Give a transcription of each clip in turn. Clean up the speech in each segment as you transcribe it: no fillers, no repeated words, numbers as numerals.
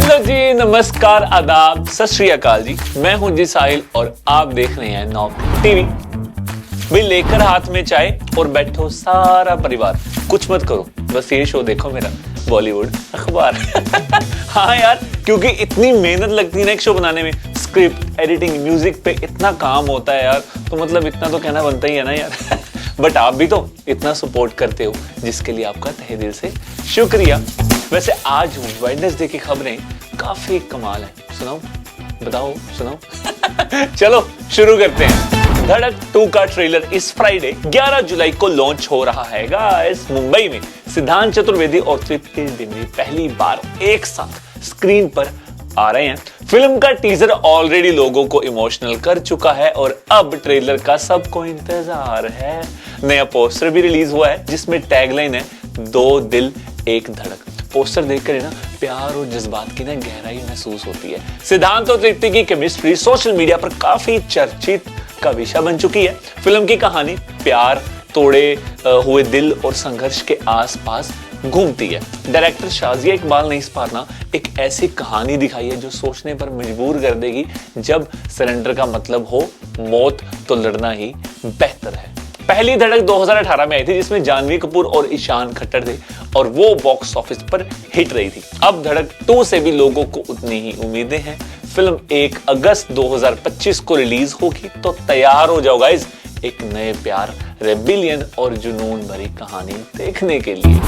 Hello जी, नमस्कार, आदाब, सत श्री अकाल जी। मैं हूं जी साहिल और आप देख रहे हैं नॉक टीवी। भाई लेकर हाथ में चाय और बैठो सारा परिवार, कुछ मत करो, बस ये शो देखो मेरा बॉलीवुड अखबार। हाँ यार, क्योंकि इतनी मेहनत लगती है ना एक शो बनाने में, स्क्रिप्ट, एडिटिंग, म्यूजिक पे इतना काम होता है यार, तो मतलब इतना तो कहना बनता ही है ना यार। बट आप भी तो इतना सपोर्ट करते हो, जिसके लिए आपका तहे दिल से शुक्रिया। वैसे आज वेडनेसडे की खबरें काफी कमाल है, सुनाओ, बताओ, सुनाओ। चलो शुरू करते हैं। धड़क 2 का ट्रेलर इस फ्राइडे 11 जुलाई को लॉन्च हो रहा है गाइस। मुंबई में सिद्धांत चतुर्वेदी और तृप्ति डिमरी पहली बार एक साथ स्क्रीन पर आ रहे हैं। फिल्म का टीजर ऑलरेडी लोगों को इमोशनल कर चुका है और अब ट्रेलर का सबको इंतजार है। नया पोस्टर भी रिलीज हुआ है जिसमें टैगलाइन है 2 दिल एक धड़क। पोस्टर देखकर ना प्यार और जज्बात की ना गहराई महसूस होती है। सिद्धांत और तृप्ति की केमिस्ट्री सोशल मीडिया पर काफी चर्चित का विषय बन चुकी है। फिल्म की कहानी प्यार, तोड़े हुए दिल और संघर्ष के आसपास घूमती है। डायरेक्टर शाजिया इकबाल ने इस बार ना एक ऐसी कहानी दिखाई है जो सोचने पर मजबूर कर देगी। जब सरेंडर का मतलब हो मौत, तो लड़ना ही बेहतर है। पहली धड़क 2018 में आई थी जिसमें जानवी कपूर और ईशान खट्टर थे और वो बॉक्स ऑफिस पर हिट रही थी। अब धड़क 2 से भी लोगों को उतनी ही उम्मीदें हैं। फिल्म 1 अगस्त 2025 को रिलीज होगी, तो तैयार हो जाओ गाइस एक नए प्यार, रेबिलियन और जुनून भरी कहानी देखने के लिए।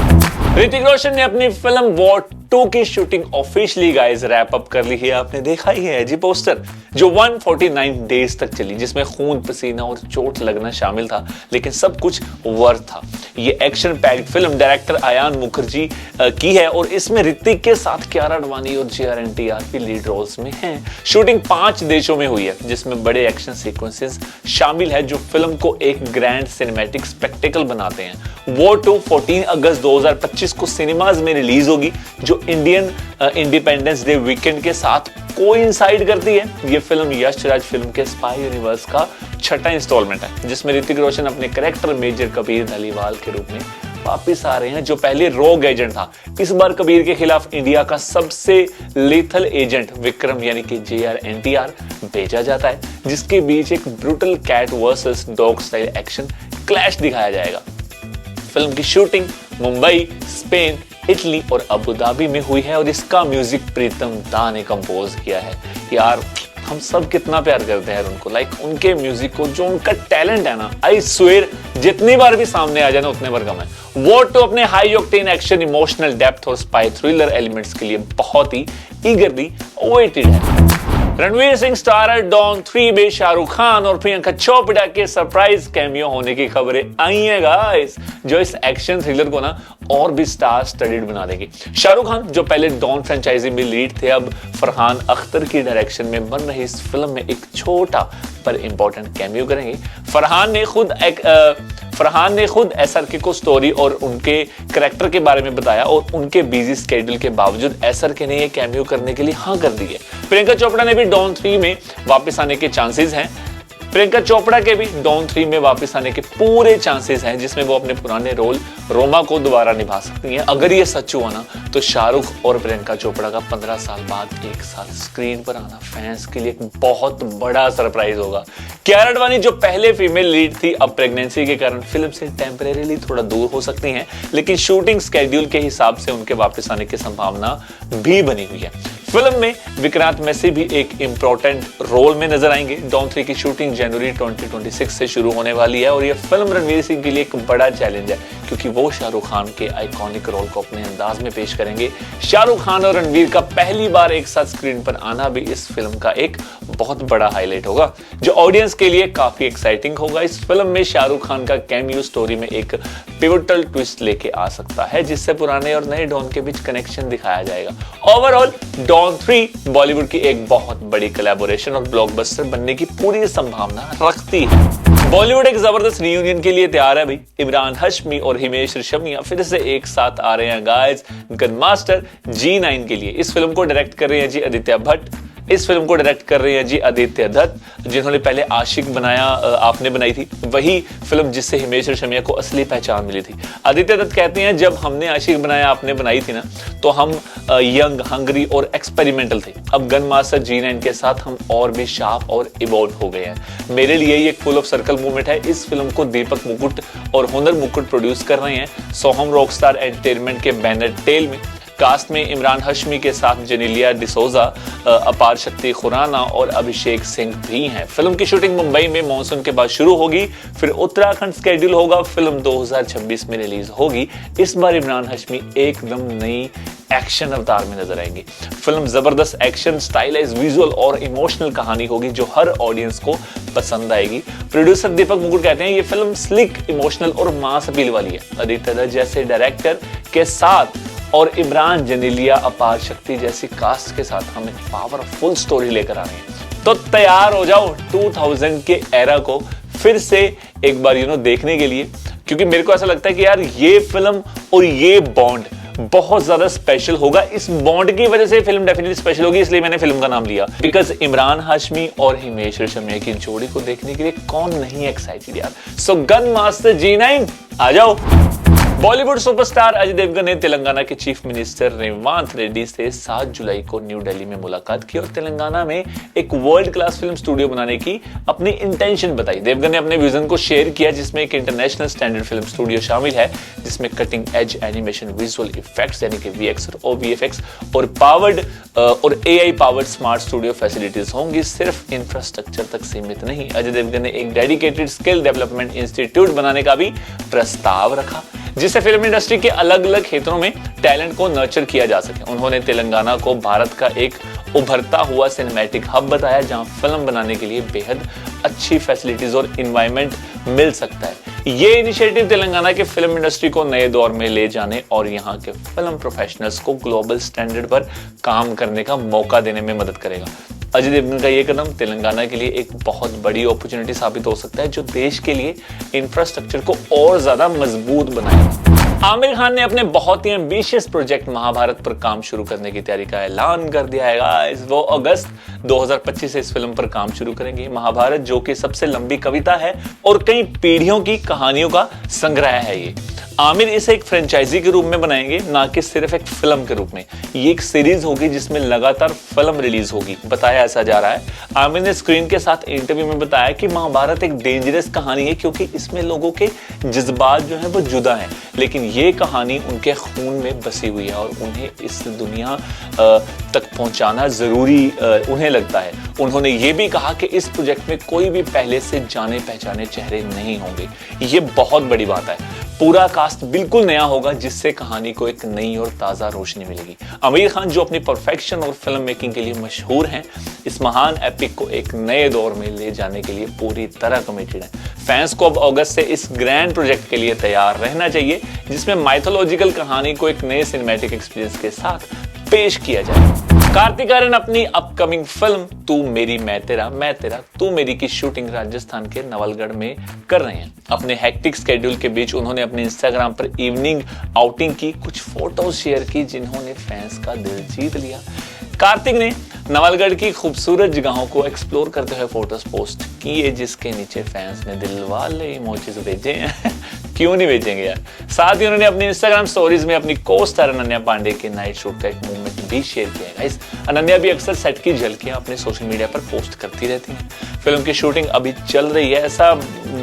ऋतिक रोशन ने अपनी फिल्म वॉर 2 की shooting officially guys wrap up कर ली है। आपने देखा ही है जी पोस्टर, जो 149 डेज तक चली, जिसमें खून, पसीना और चोट लगना शामिल था, लेकिन सब कुछ वर्थ था। ये action packed film director Ayan Mukerji की है और इसमें ऋतिक के साथ कियारा आडवाणी और JR&TR भी लीड रोल्स में हैं। शूटिंग 5 देशों में हुई है जिसमें बड़े एक्शन सीक्वेंसेस शामिल है जो फिल्म को एक ग्रैंड सिनेमैटिक स्पेक्टेकल बनाते हैं। वॉर 2 14 अगस्त 2025 को सिनेमाज में रिलीज होगी, जो इंडियन इंडिपेंडेंस डे वीकेंड के साथ कोइंसाइड करती है। ये फिल्म यश राज फिल्म के स्पाई यूनिवर्स का 6ठा इंस्टॉलमेंट है, जिसमें ऋतिक रोशन अपने कैरेक्टर मेजर कबीर धलीवाल के रूप में वापिस आ रहे हैं, जो पहले रोग एजेंट था। इस बार कबीर के खिलाफ इंडिया का सबसे लीथल एजेंट विक्रम यानी कि JR&TR भेजा जाता है, जिसके बीच एक brutal cat versus dog style action clash दिखाया जाएगा। फिल्म की शूटिंग मुंबई, स्पेन, इटली और अबू धाबी में हुई है और इसका म्यूजिक प्रीतम दा ने कंपोज किया है। यार हम सब कितना प्यार करते हैं उनको, उनके म्यूजिक को, जो उनका टैलेंट है ना, आई स्वेयर जितनी बार भी सामने आ जाए ना उतने बार कम है। वॉर 2 अपने high octane action, emotional depth और स्पाई थ्रिलर एलिमेंट्स के लिए बहुत ही ईगरली अवेटेड है। रणवीर सिंह स्टारर डॉन 3 में शाहरुख खान और प्रियंका चोपड़ा के सरप्राइज कैमियो होने की खबरें आई हैं गाइस, जो इस एक्शन थ्रिलर को ना और भी स्टार स्टडीड बना देगी। शाहरुख खान, जो पहले डॉन फ्रेंचाइजी में लीड थे, अब फरहान अख्तर की डायरेक्शन में बन रही इस फिल्म में एक छोटा पर इंपॉर्टेंट कैमियो करेंगे। फरहान ने खुद SRK को स्टोरी और उनके कैरेक्टर के बारे में बताया और उनके बिजी स्केड्यूल के बावजूद SRK ने ये कैमियो करने के लिए हाँ कर दी है। प्रियंका चोपड़ा ने भी डॉन 3 में वापस आने के चांसेस हैं। प्रियंका चोपड़ा के भी डॉन 3 में वापस आने के पूरे चांसेस हैं, जिसमें वो अपने पुराने रोल रोमा को दोबारा निभा सकती हैं। अगर ये सच हुआ ना, तो शाहरुख और प्रियंका चोपड़ा का 15 साल बाद एक साथ स्क्रीन पर आना फैंस के लिए एक बहुत बड़ा सरप्राइज होगा। कियारा आडवाणी, जो पहले फीमेल लीड थी, अब प्रेगनेंसी के कारण फिल्म से टेम्परेरीली थोड़ा दूर हो सकती हैं, लेकिन शूटिंग स्केड्यूल के हिसाब से उनके वापस आने की संभावना भी बनी हुई है। फिल्म में विक्रांत मैसी भी एक इंपॉर्टेंट रोल में नजर आएंगे। डॉन 3 की शूटिंग जनवरी 2026 से शुरू होने वाली है और यह फिल्म रणवीर सिंह के लिए एक बड़ा चैलेंज है, क्योंकि वो शाहरुख खान के आइकॉनिक रोल को अपने अंदाज में पेश करेंगे। शाहरुख खान और रणवीर का पहली बार एक साथ स्क्रीन पर आना भी इस फिल्म का एक बहुत बड़ा हाईलाइट होगा, जो ऑडियंस के लिए काफी एक्साइटिंग होगा। इस फिल्म में शाहरुख खान का कैमियो स्टोरी में एक पिवटल ट्विस्ट लेके आ सकता है, जिससे पुराने और नए डॉन के बीच कनेक्शन दिखाया जाएगा। ओवरऑल डॉन 3 बॉलीवुड की एक बहुत बड़ी कोलैबोरेशन और ब्लॉकबस्टर बनने की पूरी संभावना रखती है। बॉलीवुड एक जबरदस्त रियूनियन के लिए तैयार है भाई। इमरान हाशमी और हिमेश रेशमिया फिर से एक साथ आ रहे हैं गाइस गनमास्टर G9 के लिए। इस फिल्म को डायरेक्ट कर रहे हैं जी आदित्य भट्ट, इस फिल्म को डायरेक्ट कर रहे हैं जी आदित्य दत्त, जिन्होंने पहले आशिक बनाया आपने बनाई थी, वही फिल्म जिससे हिमेश रेशमिया को असली पहचान मिली थी। आदित्य दत्त कहते हैं जब हमने आशिक बनाया आपने बनाई थी ना, तो हम यंग, हंगरी और एक्सपेरिमेंटल थे। अब गन मास्टर G9 के साथ हम और भी शार्प और इवॉल्व हो गए हैं। मेरे लिए ये एक फुल ऑफ सर्कल मूवमेंट है। इस फिल्म को दीपक मुकुट और हुनर मुकुट प्रोड्यूस कर रहे हैं। सोहम रॉकस्टार एंटरटेनमेंट के बैनर टेल में कास्ट में इमरान हाशमी के साथ जेनेलिया डिसोजा, अपार शक्ति खुराना और अभिषेक सिंह भी हैं। फिल्म की शूटिंग मुंबई में मॉनसून के बाद शुरू होगी, फिर उत्तराखंड स्केड्यूल होगा। फिल्म 2026 में रिलीज होगी। इस बार इमरान हाशमी एकदम नई एक्शन अवतार में नजर आएंगे। फिल्म जबरदस्त एक्शन, स्टाइलाइज विजुअल और इमोशनल कहानी होगी जो हर ऑडियंस को पसंद आएगी। प्रोड्यूसर दीपक मुकुट कहते हैं ये फिल्म स्लिक, इमोशनल और मास अपील वाली है। आदित्य दत्त जैसे डायरेक्टर के साथ और इमरान, जेनेलिया, अपार शक्ति जैसी कास्ट के साथ हम एक पावरफुल स्टोरी लेकर आ रहे हैं। तो तैयार हो जाओ 2000 के एरा को फिर से एक बार देखने के लिए, क्योंकि मेरे को ऐसा लगता है कि यार ये फिल्म और ये बॉन्ड बहुत ज्यादा स्पेशल होगा। इस बॉन्ड की वजह से फिल्म डेफिनेटली स्पेशल होगी, इसलिए मैंने फिल्म का नाम लिया। बिकॉज इमरान हाशमी और हिमेश रेशमिया की जोड़ी को देखने के लिए कौन नहीं एक्साइटेड यार। सो गन मास्टर G9 आ जाओ। बॉलीवुड सुपरस्टार अजय देवगन ने तेलंगाना के चीफ मिनिस्टर रेवंत रेड्डी से 7 जुलाई को न्यू दिल्ली में मुलाकात की और तेलंगाना में एक वर्ल्ड क्लास फिल्म स्टूडियो बनाने की अपनी इंटेंशन बताई। देवगन ने अपने विजन को शेयर किया, जिसमें एक इंटरनेशनल स्टैंडर्ड फिल्म स्टूडियो शामिल है, जिसमें cutting edge animation, visual effects यानी कि VX और VFX और पावर्ड और AI powered smart studio facilities होंगी। सिर्फ इंफ्रास्ट्रक्चर तक सीमित नहीं, अजय देवगन ने एक डेडिकेटेड स्किल डेवलपमेंट इंस्टीट्यूट बनाने का भी प्रस्ताव रखा, जिससे फिल्म इंडस्ट्री के अलग अलग क्षेत्रों में टैलेंट को नर्चर किया जा सके। उन्होंने तेलंगाना को भारत का एक उभरता हुआ सिनेमैटिक हब बताया, जहां फिल्म बनाने के लिए बेहद अच्छी फैसिलिटीज और एनवायरनमेंट मिल सकता है। ये इनिशिएटिव तेलंगाना के फिल्म इंडस्ट्री को नए दौर में ले जाने और यहां के फिल्म प्रोफेशनल्स को ग्लोबल स्टैंडर्ड पर काम करने का मौका देने में मदद करेगा। अजय देवगन का ये कदम तेलंगाना के लिए एक बहुत बड़ी अपॉर्चुनिटी साबित हो सकता है, जो देश के लिए इंफ्रास्ट्रक्चर को और ज्यादा मजबूत बनाएगा। आमिर खान ने अपने बहुत ही एम्बिशियस प्रोजेक्ट महाभारत पर काम शुरू करने की तैयारी का ऐलान कर दिया है गाइस। वो अगस्त 2025 से इस फिल्म पर काम शुरू करेंगे। महाभारत जो कि सबसे लंबी कविता है और कई पीढ़ियों की कहानियों का संग्रह है। ये आमिर इसे एक फ्रेंचाइजी के रूप में बनाएंगे, ना कि सिर्फ एक फिल्म के रूप में। ये एक सीरीज होगी जिसमें लगातार फिल्म रिलीज होगी, बताया ऐसा जा रहा है। आमिर ने स्क्रीन के साथ इंटरव्यू में बताया कि महाभारत एक डेंजरस कहानी है, क्योंकि इसमें लोगों के जज्बात जो हैं वो जुदा हैं, लेकिन ये कहानी उनके खून में बसी हुई है और उन्हें इस दुनिया तक पहुंचाना जरूरी उन्हें लगता है। उन्होंने ये भी कहा कि इस प्रोजेक्ट में कोई भी पहले से जाने पहचाने चेहरे नहीं होंगे। ये बहुत बड़ी बात है। पूरा कास्ट बिल्कुल नया होगा, जिससे कहानी को एक नई और ताजा रोशनी मिलेगी। आमिर खान जो अपनी परफेक्शन और फिल्म मेकिंग के लिए मशहूर हैं, इस महान एपिक को एक नए दौर में ले जाने के लिए पूरी तरह कमिटेड हैं। फैंस को अब अगस्त से इस ग्रैंड प्रोजेक्ट के लिए तैयार रहना चाहिए, जिसमें माइथोलॉजिकल कहानी को एक नए सिनेमैटिक एक्सपीरियंस के साथ पेश किया जाए। कार्तिक आर्यन अपनी अपकमिंग फिल्म तू मेरी मैं तेरा तू मेरी की शूटिंग राजस्थान के नवलगढ़ में कर रहे हैं। अपने हेक्टिक स्केड्यूल के बीच उन्होंने अपने इंस्टाग्राम पर इवनिंग आउटिंग की कुछ फोटोज शेयर की, जिन्होंने फैंस का दिल जीत लिया। कार्तिक ने नवलगढ़ की खूबसूरत जगहों को एक्सप्लोर करते हुए फोटोज पोस्ट किए, जिसके नीचे फैंस ने दिल वाले इमोजीज भेजे हैं। क्यों नहीं भेजेंगे यार। साथ ही उन्होंने अपनी इंस्टाग्राम स्टोरीज में अपनी को-स्टार अनन्या पांडे के नाइट शूट का एक मोमेंट भी शेयर किया है। गाइस, अनन्या भी अक्सर सेट की झलकियां अपने सोशल मीडिया पर पोस्ट करती रहती हैं। फिल्म की शूटिंग अभी चल रही है, ऐसा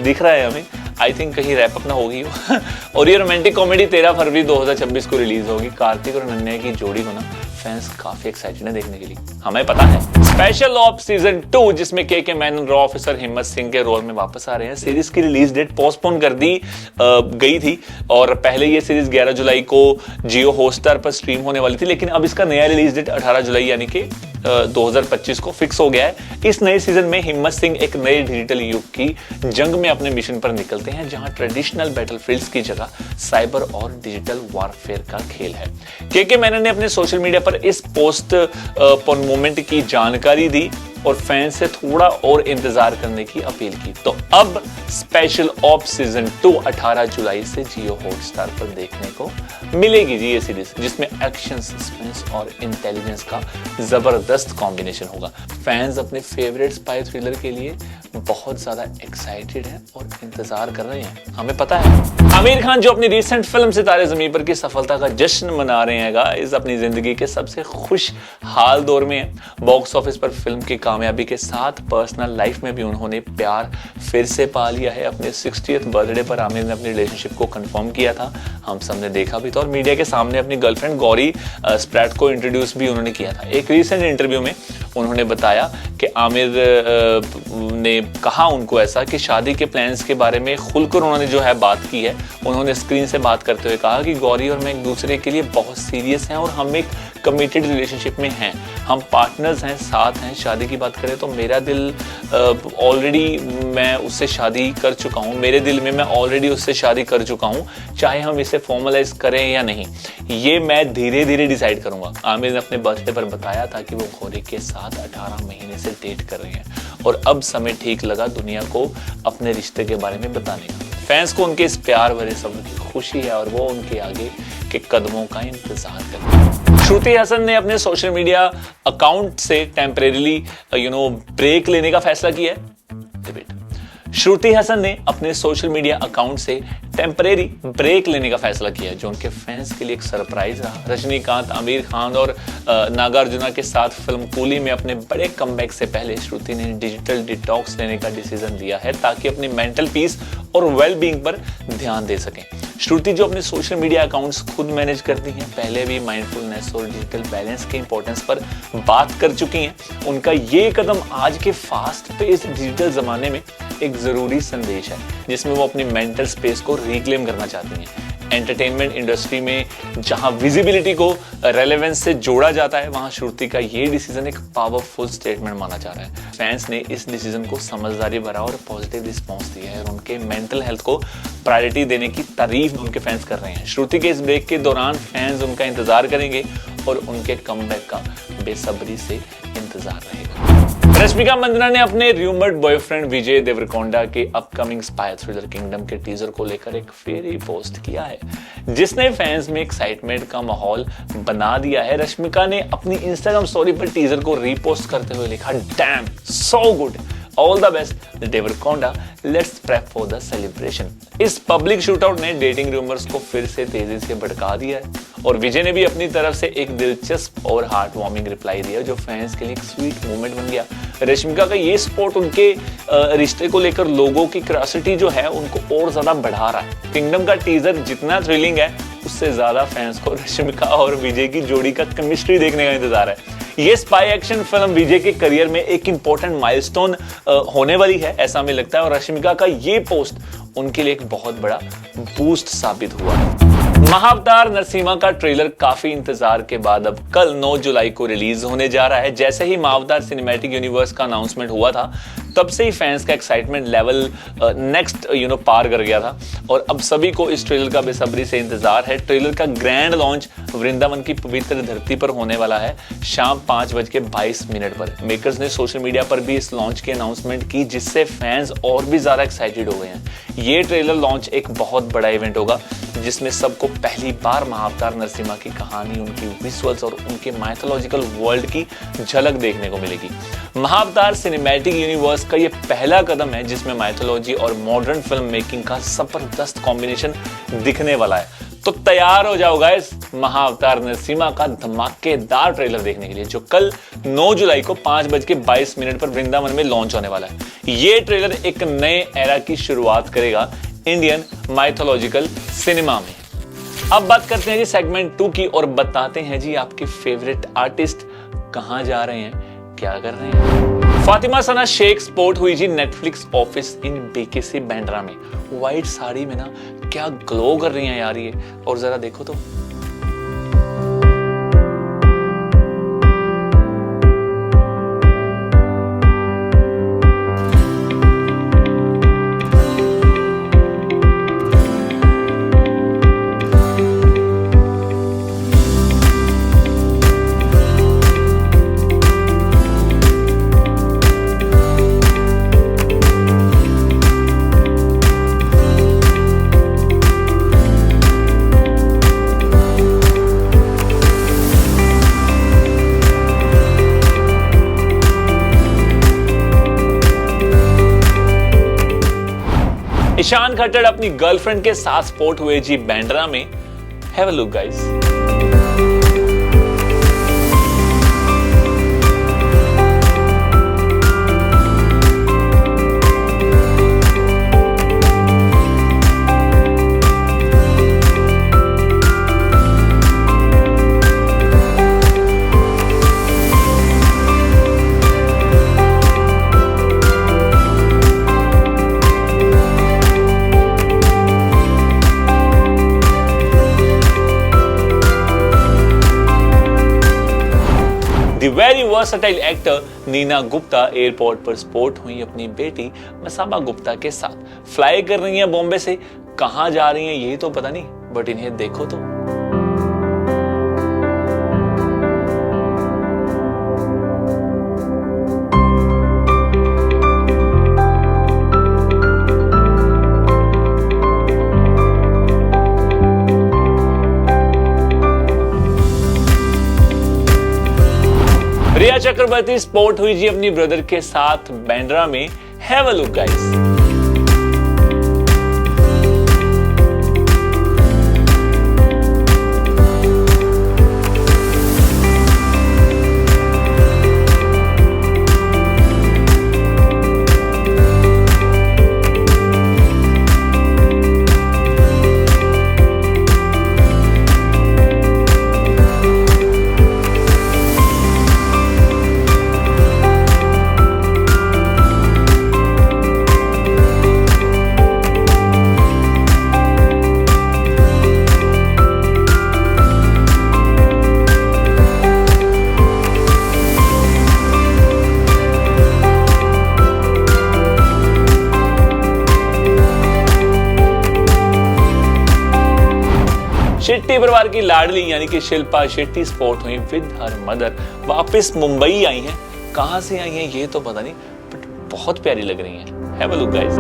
दिख रहा है हमें। आई थिंक कहीं रैप अप ना होगी हो। और ये रोमांटिक कॉमेडी 13 फरवरी 2026 को रिलीज होगी। कार्तिक और अनन्या की जोड़ी को ना फैंस काफी एक्साइटेड है देखने के लिए, हमें पता है। स्पेशल ऑप्स सीजन 2, जिसमें के मैनन रॉ ऑफिसर हिम्मत सिंह के रोल में वापस आ रहे हैं। सीरीज की रिलीज डेट पोस्टपोन कर दी गई थी और पहले ये सीरीज 11 जुलाई को जियो हॉटस्टार पर स्ट्रीम होने वाली थी, लेकिन अब इसका नया रिलीज डेट 18 जुलाई यानी कि 2025 को फिक्स हो गया है। इस नए सीजन में हिम्मत सिंह एक नए डिजिटल युग की जंग में अपने मिशन पर निकलते हैं, जहां ट्रेडिशनल बैटलफील्ड्स की जगह साइबर और डिजिटल वॉरफेयर का खेल है। के मैनन ने अपने सोशल मीडिया पर इस पोस्ट मोमेंट की जानकारी दी और फैंस से थोड़ा और इंतजार करने की अपील की। तो अब स्पेशल ऑप सीजन 2 18 जुलाई से जियो हॉटस्टार पर देखने को मिलेगी जी ये सीरीज, जिसमें एक्शन, सस्पेंस और इंटेलिजेंस का जबरदस्त कॉम्बिनेशन होगा। फैंस अपने फेवरेट स्पाई थ्रिलर के लिए बहुत ज्यादा एक्साइटेड हैं और इंतजार कर रहे हैं, हमें पता है। आमिर खान जो अपनी रिसेंट फिल्म सितारे ज़मीन पर की सफलता का जश्न मना रहे हैं गाइस, अपनी जिंदगी के सबसे खुशहाल दौर में है। बॉक्स ऑफिस पर फिल्म की कामयाबी के साथ पर्सनल लाइफ में भी उन्होंने प्यार फिर से पा लिया है। अपने 60th बर्थडे पर आमिर ने अपनी रिलेशनशिप को कंफर्म किया था, हम सब ने देखा भी था, और मीडिया के सामने अपनी गर्लफ्रेंड गौरी स्प्रैट को इंट्रोड्यूस भी उन्होंने किया था। एक रिसेंट इंटरव्यू में उन्होंने बताया कि आमिर ने कहा उनको ऐसा कि शादी के प्लान्स के बारे में खुलकर उन्होंने जो है बात की है। उन्होंने स्क्रीन से बात करते हुए कहा कि गौरी और मैं एक दूसरे के लिए बहुत सीरियस हैं और हम एक कमिटेड रिलेशनशिप में हैं, हम पार्टनर्स हैं, साथ हैं। शादी की बात करें तो मेरा दिल ऑलरेडी मैं उससे शादी कर चुका हूँ, मेरे दिल में मैं ऑलरेडी उससे शादी कर चुका हूँ, चाहे हम इसे फॉर्मलाइज करें या नहीं, ये मैं धीरे धीरे डिसाइड करूंगा। आमिर ने अपने बर्थडे पर बताया था कि वो गौरी के साथ 18 महीने से डेट कर रहे हैं और अब समय ठीक लगा दुनिया को अपने रिश्ते के बारे में बताने का। फैंस को उनके इस प्यार भरे सब्र की खुशी है और वो उनके आगे के कदमों का इंतजार कर रहे हैं। श्रुति हसन ने अपने सोशल मीडिया अकाउंट से टेम्परेरीली ब्रेक लेने का फैसला किया है। श्रुति हसन ने अपने सोशल मीडिया अकाउंट से टेम्परेरी ब्रेक लेने का फैसला किया है, जो उनके फैंस के लिए एक सरप्राइज रहा। रजनीकांत, आमिर खान और नागार्जुना के साथ फिल्म कूली में अपने बड़े कमबैक से पहले श्रुति ने डिजिटल डिटॉक्स लेने का डिसीजन लिया है ताकि अपनी मेंटल पीस और वेलबींग पर ध्यान दे सकें। श्रुति जो अपने सोशल मीडिया अकाउंट्स खुद मैनेज करती हैं, पहले भी माइंडफुलनेस और डिजिटल बैलेंस के इंपॉर्टेंस पर बात कर चुकी हैं। उनका ये कदम आज के फास्ट पेस्ड डिजिटल जमाने में एक जरूरी संदेश है, जिसमें वो अपनी मेंटल स्पेस को रिक्लेम करना चाहती हैं। एंटरटेनमेंट इंडस्ट्री में जहां विजिबिलिटी को रेलेवेंस से जोड़ा जाता है, वहां श्रुति का ये डिसीजन एक पावरफुल स्टेटमेंट माना जा रहा है। फैंस ने इस डिसीजन को समझदारी भरा और पॉजिटिव रिस्पॉन्स दिया है और उनके मेंटल हेल्थ को प्रायोरिटी देने की तारीफ उनके फैंस कर रहे हैं। श्रुति के इस ब्रेक के दौरान फैंस उनका इंतजार करेंगे और उनके कमबैक का बेसब्री से इंतजार रहेगा। रश्मिका मंदाना ने अपने रूमर्ड बॉयफ्रेंड विजय देवरकोंडा के अपकमिंग स्पाई थ्रिलर किंगडम के टीजर को लेकर एक फेरी पोस्ट किया है, जिसने फैंस में एक्साइटमेंट का माहौल बना दिया है। रश्मिका ने अपनी इंस्टाग्राम स्टोरी पर टीजर को रीपोस्ट करते हुए लिखा, damn so good, all the best Deverakonda, let's prep for the celebration. इस पब्लिक शूटआउट ने डेटिंग रूमर्स को फिर से तेजी से भड़का दिया है और विजय ने भी अपनी तरफ से एक दिलचस्प और हार्ट वार्मिंग रिप्लाई दिया, जो फैंस के लिए एक स्वीट मोमेंट बन गया। रश्मिका का ये सपोर्ट उनके रिश्ते को लेकर लोगों की क्यूरियोसिटी जो है उनको और ज्यादा बढ़ा रहा है। किंगडम का टीजर जितना थ्रिलिंग है, उससे ज्यादा फैंस को रश्मिका और विजय की जोड़ी का केमिस्ट्री देखने का इंतजार है। ये स्पाई एक्शन फिल्म विजय के करियर में एक इंपॉर्टेंट माइलस्टोन होने वाली है, ऐसा हमें लगता है, और रश्मिका का ये पोस्ट उनके लिए एक बहुत बड़ा बूस्ट साबित हुआ है। महाअवतार नरसिम्हा का ट्रेलर काफी इंतजार के बाद अब कल 9 जुलाई को रिलीज होने जा रहा है। जैसे ही महाअवतार सिनेमैटिक यूनिवर्स का अनाउंसमेंट हुआ था, तब से ही फैंस का एक्साइटमेंट लेवल नेक्स्ट पार कर गया था और अब सभी को इस ट्रेलर का बेसब्री से इंतजार है। ट्रेलर का ग्रैंड लॉन्च वृंदावन की पवित्र धरती पर होने वाला है शाम 5:22 पर। मेकर्स ने सोशल मीडिया पर भी इस लॉन्च की अनाउंसमेंट की, जिससे फैंस और भी ज्यादा एक्साइटेड हो गए हैं। ये ट्रेलर लॉन्च एक बहुत बड़ा इवेंट होगा, जिसमें सबको पहली बार महाअवतार नरसिम्हा की कहानी, उनकी विजुअल्स और उनके माइथोलॉजिकल वर्ल्ड की झलक देखने को मिलेगी। महाअवतार सिनेमैटिक यूनिवर्स का ये पहला कदम है जिसमें माइथोलॉजी और मॉडर्न फिल्म मेकिंग का जबरदस्त कॉम्बिनेशन दिखने वाला है। तो तैयार हो जाओ गाइस महाअवतार नरसिम्हा का धमाकेदार ट्रेलर देखने के लिए, जो कल 9 जुलाई को 5:22 पर वृंदावन में लॉन्च होने वाला है। ये ट्रेलर एक नए एरा की शुरुआत करेगा इंडियन माइथोलॉजिकल सिनेमा में। अब बात करते हैं जी सेगमेंट 2 की और बताते हैं जी आपके फेवरेट आर्टिस्ट कहां जा रहे हैं, क्या कर रहे हैं। फातिमा सना शेख स्पॉट हुई जी Netflix office in BKC Bandra में। व्हाइट साड़ी में ना क्या ग्लो कर रही हैं यार ये, और जरा देखो तो। ईशान खट्टर अपनी गर्लफ्रेंड के साथ स्पॉट हुए जी बांद्रा में। Have a look guys. The very versatile actor Neena Gupta airport पर स्पॉट हुई अपनी बेटी मसाबा गुप्ता के साथ। फ्लाई कर रही हैं बॉम्बे से, कहां जा रही हैं ये तो पता नहीं, बट इन्हें देखो तो। रिया चक्रवर्ती स्पॉट हुई जी अपनी ब्रदर के साथ बांद्रा में। Have a look guys. Shetty परिवार की लाडली यानी कि शिल्पा शेट्टी स्पॉट हुई विद हर मदर। वापस मुंबई आई हैं, कहां से आई हैं ये तो पता नहीं, बट बहुत प्यारी लग रही हैं। Have a look guys.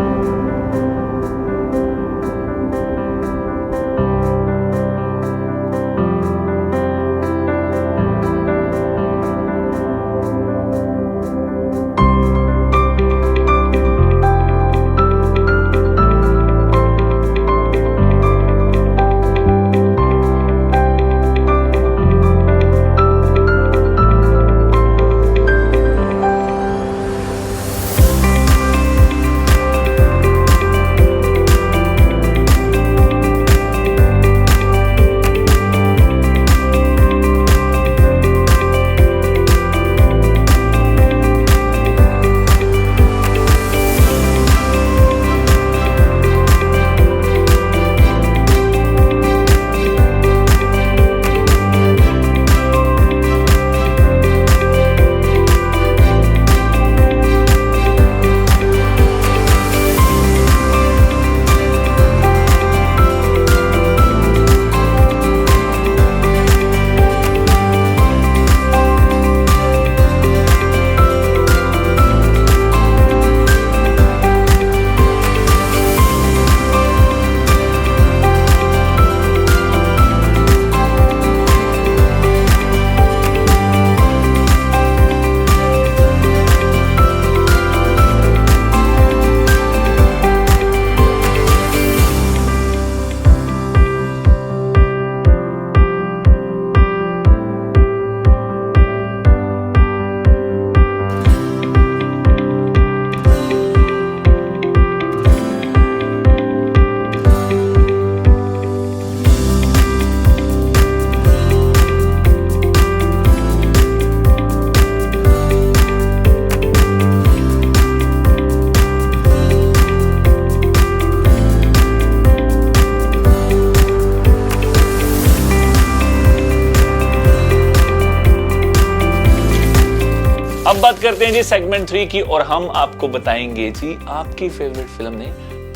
अब बात करते हैं जी सेगमेंट 3 की और हम आपको बताएंगे जी आपकी फेवरेट फिल्म ने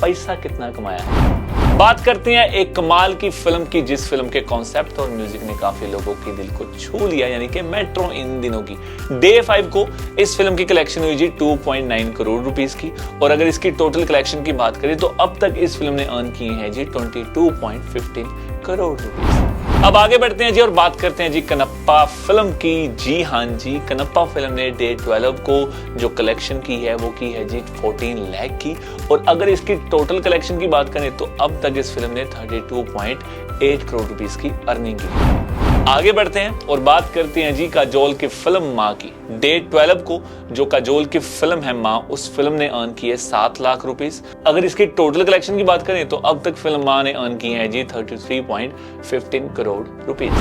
पैसा कितना कमाया है। बात करते हैं एक कमाल की फिल्म की जिस फिल्म के कॉन्सेप्ट और म्यूजिक ने काफी लोगों के दिल को छू लिया, यानी कि मेट्रो इन दिनों की। डे 5 को इस फिल्म की कलेक्शन हुई जी 2.9 करोड़ रुपीस की, और अगर इसकी टोटल कलेक्शन की बात करें तो अब तक इस फिल्म ने अर्न की है जी 22.15 करोड़ रुपीस। अब आगे बढ़ते हैं जी और बात करते हैं जी कनप्पा फिल्म की। जी हाँ जी, कनप्पा फिल्म ने डे 12 को जो कलेक्शन की है वो की है जी 14 लाख की, और अगर इसकी टोटल कलेक्शन की बात करें तो अब तक इस फिल्म ने 32.8 करोड़ रुपीस की अर्निंग की। आगे बढ़ते हैं और बात करते हैं जी काजोल की फिल्म माँ की। डे 12 को जो काजोल की फिल्म है माँ, उस फिल्म ने अर्न की है 7 लाख रुपीस। अगर इसकी टोटल कलेक्शन की बात करें तो अब तक फिल्म माँ ने अर्न की है जी 33.15 करोड़ रुपीस।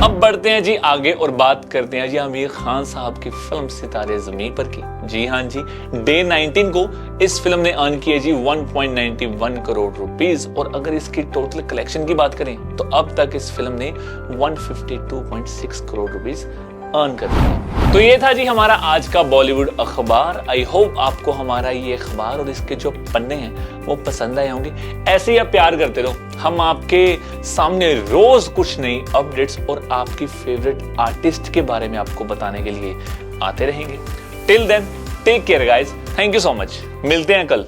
अब बढ़ते हैं जी आगे और बात करते हैं जी आमिर खान साहब की फिल्म सितारे ज़मीं पर की। जी हाँ जी, डे 19 को इस फिल्म ने अर्न की है जी 1.91 करोड़ रुपीस, और अगर इसकी टोटल कलेक्शन की बात करें तो अब तक इस फिल्म ने 152.6 करोड़ रुपीस अर्न कर दिया। तो ये था जी हमारा आज का बॉलीवुड अखबार। आई होप आपको हमारा ये अखबार और इसके जो पन्ने हैं वो पसंद आए होंगे। ऐसे ही आप प्यार करते रहो, हम आपके सामने रोज कुछ नई अपडेट्स और आपकी फेवरेट आर्टिस्ट के बारे में आपको बताने के लिए आते रहेंगे। Till then take care guys, thank you so much, मिलते हैं कल।